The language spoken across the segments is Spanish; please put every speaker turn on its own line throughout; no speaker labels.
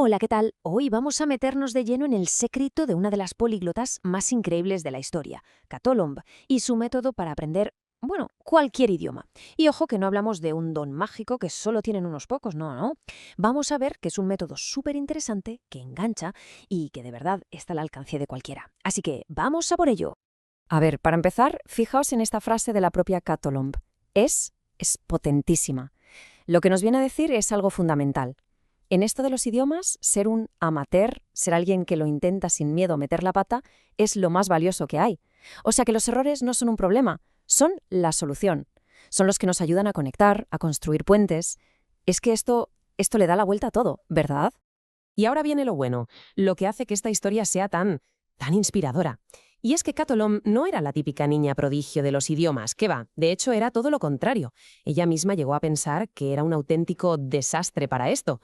Hola, ¿qué tal? Hoy vamos a meternos de lleno en el secreto de una de las políglotas más increíbles de la historia, Catolomb, y su método para aprender, bueno, cualquier idioma. Y ojo que no hablamos de un don mágico que solo tienen unos pocos, no, no. Vamos a ver que es un método súper interesante, que engancha y que de verdad está al alcance de cualquiera. Así que vamos a por ello. A ver, para empezar, fijaos en esta frase de la propia Catolomb. Es potentísima. Lo que nos viene a decir es algo fundamental. En esto de los idiomas, ser un amateur, ser alguien que lo intenta sin miedo a meter la pata, es lo más valioso que hay. O sea que los errores no son un problema, son la solución. Son los que nos ayudan a conectar, a construir puentes. Es que esto le da la vuelta a todo, ¿verdad?
Y ahora viene lo bueno, lo que hace que esta historia sea tan inspiradora. Y es que Catolomb no era la típica niña prodigio de los idiomas, que va, de hecho era todo lo contrario. Ella misma llegó a pensar que era un auténtico desastre para esto.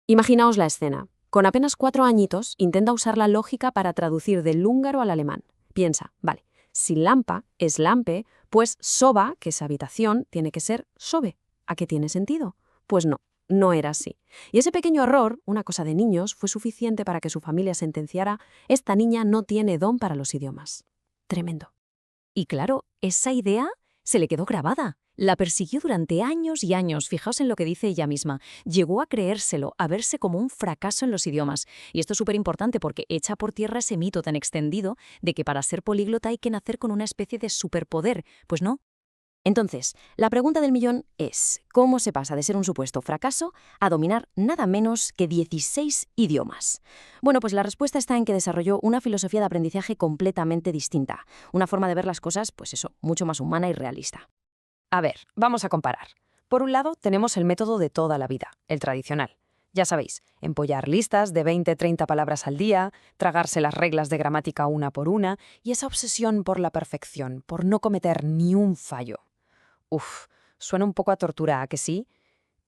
Imaginaos la escena. Con apenas 4 añitos, intenta usar la lógica para traducir del húngaro al alemán. Piensa, vale, si lampa es lampe, pues soba, que es habitación, tiene que ser sobe. ¿A qué tiene sentido? Pues no era así. Y ese pequeño error, una cosa de niños, fue suficiente para que su familia sentenciara: esta niña no tiene don para los idiomas. Tremendo.
Y claro, esa idea se le quedó grabada. La persiguió durante años y años. Fijaos en lo que dice ella misma. Llegó a creérselo, a verse como un fracaso en los idiomas. Y esto es súper importante porque echa por tierra ese mito tan extendido de que para ser políglota hay que nacer con una especie de superpoder. Pues no. Entonces, la pregunta del millón es, ¿cómo se pasa de ser un supuesto fracaso a dominar nada menos que 16 idiomas? Bueno, pues la respuesta está en que desarrolló una filosofía de aprendizaje completamente distinta, una forma de ver las cosas, pues eso, mucho más humana y realista.
A ver, vamos a comparar. Por un lado, tenemos el método de toda la vida, el tradicional. Ya sabéis, empollar listas de 20-30 palabras al día, tragarse las reglas de gramática una por una y esa obsesión por la perfección, por no cometer ni un fallo. Uf, suena un poco a tortura, ¿a que sí?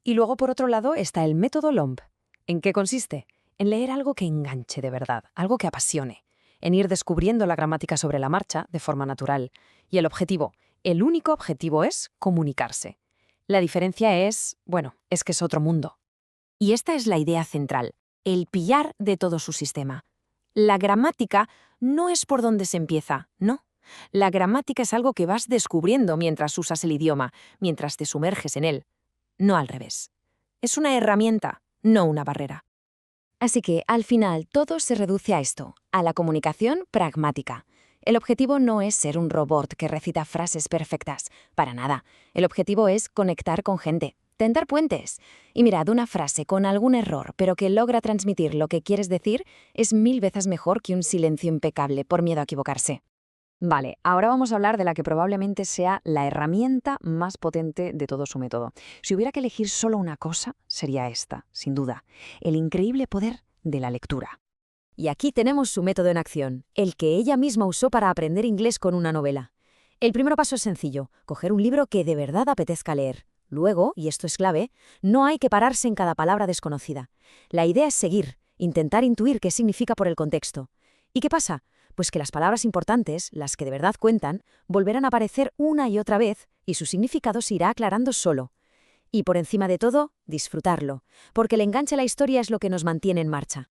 Y luego, por otro lado, está el método LOMB. ¿En qué consiste? En leer algo que enganche de verdad, algo que apasione, en ir descubriendo la gramática sobre la marcha de forma natural. Y el único objetivo es comunicarse. La diferencia es, bueno, es que es otro mundo.
Y esta es la idea central, el pillar de todo su sistema. La gramática no es por donde se empieza, no. La gramática es algo que vas descubriendo mientras usas el idioma, mientras te sumerges en él. No al revés. Es una herramienta, no una barrera. Así que, al final, todo se reduce a esto, a la comunicación pragmática. El objetivo no es ser un robot que recita frases perfectas, para nada. El objetivo es conectar con gente, tender puentes. Y mirad, una frase con algún error, pero que logra transmitir lo que quieres decir, es 1000 veces mejor que un silencio impecable por miedo a equivocarse. Vale, ahora vamos a hablar de la que probablemente sea la herramienta más potente de todo su método. Si hubiera que elegir solo una cosa, sería esta, sin duda, el increíble poder de la lectura. Y aquí tenemos su método en acción, el que ella misma usó para aprender inglés con una novela. El primer paso es sencillo, coger un libro que de verdad apetezca leer. Luego, y esto es clave, no hay que pararse en cada palabra desconocida. La idea es seguir, intentar intuir qué significa por el contexto. ¿Y qué pasa? Pues que las palabras importantes, las que de verdad cuentan, volverán a aparecer una y otra vez y su significado se irá aclarando solo. Y por encima de todo, disfrutarlo, porque el enganche a la historia es lo que nos mantiene en marcha.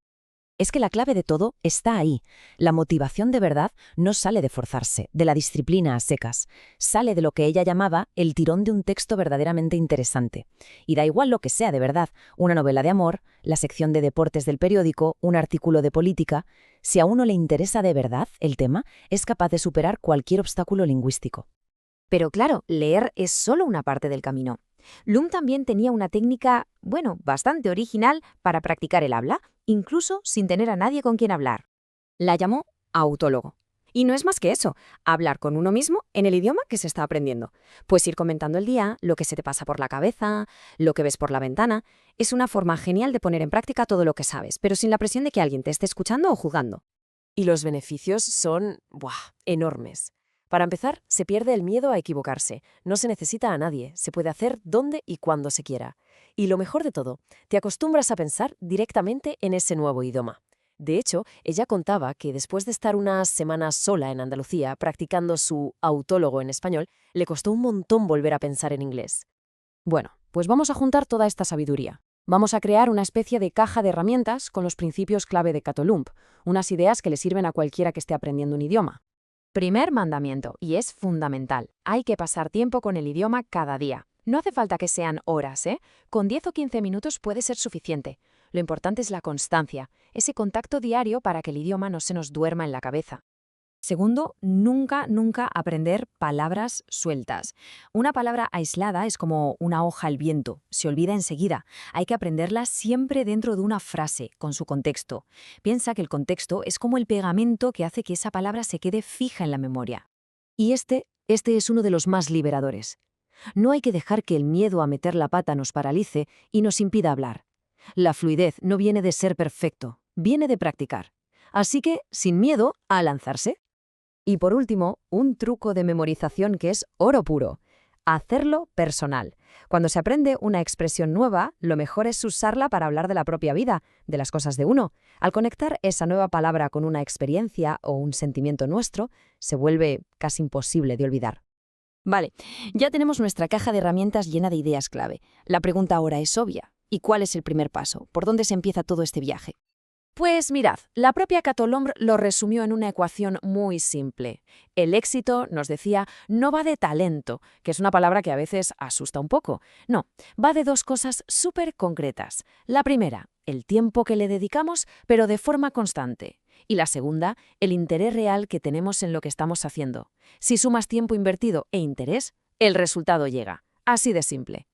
Es que la clave de todo está ahí. La motivación de verdad no sale de forzarse, de la disciplina a secas. Sale de lo que ella llamaba el tirón de un texto verdaderamente interesante. Y da igual lo que sea de verdad, una novela de amor, la sección de deportes del periódico, un artículo de política. Si a uno le interesa de verdad el tema, es capaz de superar cualquier obstáculo lingüístico. Pero claro, leer es solo una parte del camino. Lum también tenía una técnica, bastante original para practicar el habla, incluso sin tener a nadie con quien hablar. La llamó autólogo. Y no es más que eso, hablar con uno mismo en el idioma que se está aprendiendo. Pues ir comentando el día, lo que se te pasa por la cabeza, lo que ves por la ventana. Es una forma genial de poner en práctica todo lo que sabes, pero sin la presión de que alguien te esté escuchando o juzgando.
Y los beneficios son, enormes. Para empezar, se pierde el miedo a equivocarse. No se necesita a nadie, se puede hacer donde y cuando se quiera. Y lo mejor de todo, te acostumbras a pensar directamente en ese nuevo idioma. De hecho, ella contaba que después de estar unas semanas sola en Andalucía practicando su autólogo en español, le costó un montón volver a pensar en inglés. Bueno, pues vamos a juntar toda esta sabiduría.
Vamos a crear una especie de caja de herramientas con los principios clave de Catolump, unas ideas que le sirven a cualquiera que esté aprendiendo un idioma.
Primer mandamiento, y es fundamental. Hay que pasar tiempo con el idioma cada día. No hace falta que sean horas, ¿eh? Con 10 o 15 minutos puede ser suficiente. Lo importante es la constancia, ese contacto diario para que el idioma no se nos duerma en la cabeza. Segundo, nunca aprender palabras sueltas. Una palabra aislada es como una hoja al viento, se olvida enseguida. Hay que aprenderla siempre dentro de una frase, con su contexto. Piensa que el contexto es como el pegamento que hace que esa palabra se quede fija en la memoria. Y este es uno de los más liberadores. No hay que dejar que el miedo a meter la pata nos paralice y nos impida hablar. La fluidez no viene de ser perfecto, viene de practicar. Así que, sin miedo, a lanzarse. Y por último, un truco de memorización que es oro puro. Hacerlo personal. Cuando se aprende una expresión nueva, lo mejor es usarla para hablar de la propia vida, de las cosas de uno. Al conectar esa nueva palabra con una experiencia o un sentimiento nuestro, se vuelve casi imposible de olvidar. Vale, ya tenemos nuestra caja de herramientas llena de ideas clave. La pregunta ahora es obvia. ¿Y cuál es el primer paso? ¿Por dónde se empieza todo este viaje? Pues mirad, la propia Catolomb lo resumió en una ecuación muy simple. El éxito, nos decía, no va de talento, que es una palabra que a veces asusta un poco. No, va de dos cosas súper concretas. La primera, el tiempo que le dedicamos, pero de forma constante. Y la segunda, el interés real que tenemos en lo que estamos haciendo. Si sumas tiempo invertido e interés, el resultado llega. Así de simple.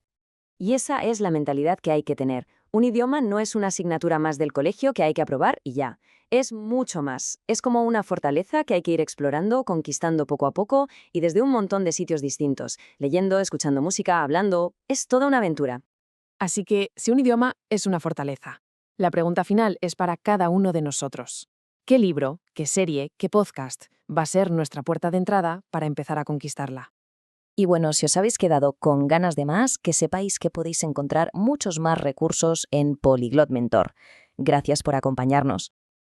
Y esa es la mentalidad que hay que tener. Un idioma no es una asignatura más del colegio que hay que aprobar y ya. Es mucho más. Es como una fortaleza que hay que ir explorando, conquistando poco a poco y desde un montón de sitios distintos. Leyendo, escuchando música, hablando. Es toda una aventura.
Así que, si un idioma es una fortaleza, la pregunta final es para cada uno de nosotros. ¿Qué libro, qué serie, qué podcast va a ser nuestra puerta de entrada para empezar a conquistarla?
Y bueno, si os habéis quedado con ganas de más, que sepáis que podéis encontrar muchos más recursos en Polyglot Mentor. Gracias por acompañarnos.